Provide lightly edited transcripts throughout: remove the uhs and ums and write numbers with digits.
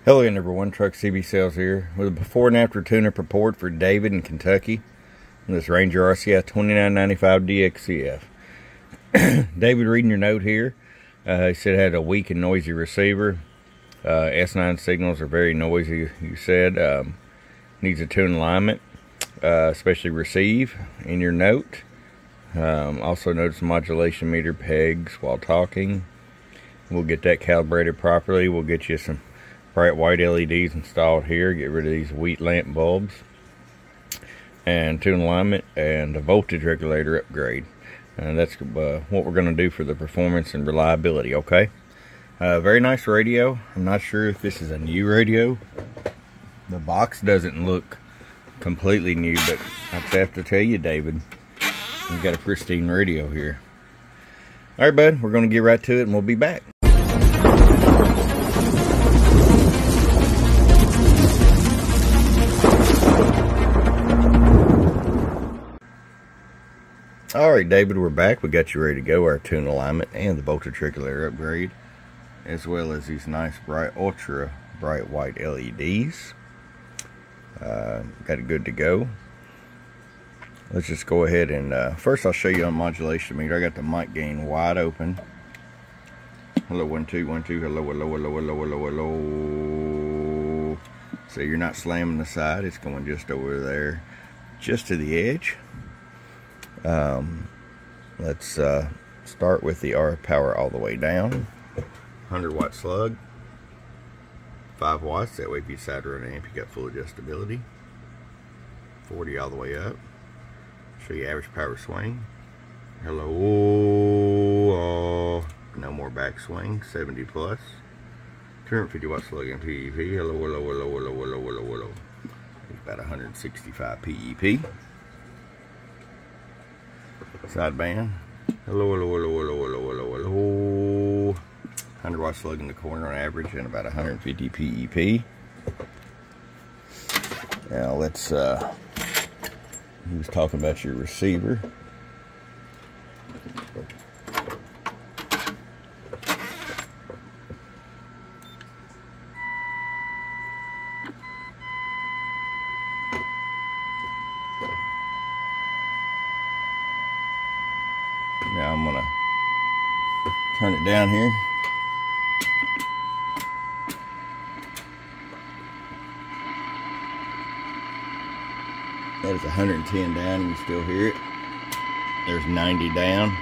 Hello again everyone, Truck CB Sales here with a before and after tune-up report for David in Kentucky on this Ranger RCI-2995DX CF. David, reading your note here, he said it had a weak and noisy receiver. S9 signals are very noisy, you said. Needs a tune alignment, especially receive in your note. Also notice modulation meter pegs while talking. We'll get that calibrated properly. We'll get you some bright white LEDs installed here, get rid of these wheat lamp bulbs, and tune alignment and a voltage regulator upgrade. And that's what we're going to do for the performance and reliability. Okay, very nice radio. I'm not sure if this is a new radio. The box doesn't look completely new, but I have to tell you, David, we've got a pristine radio here. All right, bud, we're going to get right to it and we'll be back. Alright, David, we're back. We got you ready to go. Our tune alignment and the voltage regulator upgrade, as well as these nice bright, ultra bright white LEDs. Got it good to go. Let's just go ahead and first I'll show you on modulation meter. I got the mic gain wide open. Hello, 1 2 1 2. Hello, hello, hello, hello, hello, hello. So you're not slamming the side. It's going just over there, just to the edge. Let's start with the R power all the way down. 100 watt slug, 5 watts, that way if you side run an amp you got full adjustability. 40 all the way up. Show you average power swing. Hello, no more back swing. 70 plus. 250 watt slug in PEP. Hello, hello, hello, hello, hello, hello, hello. About 165 PEP. Sideband. Hello, hello, hello, hello, hello, hello, hello. 100 watt slug in the corner on average and about 150 PEP. Now let's, he was talking about your receiver. Now I'm gonna turn it down here. That is 110 down, and you still hear it. There's 90 down.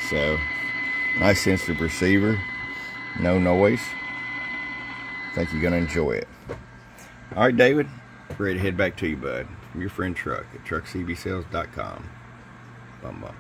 So, nice sensitive receiver, no noise. I think you're gonna enjoy it. All right, David, ready to head back to you, bud. From your friend Truck at truckcbsales.com. Bum bum.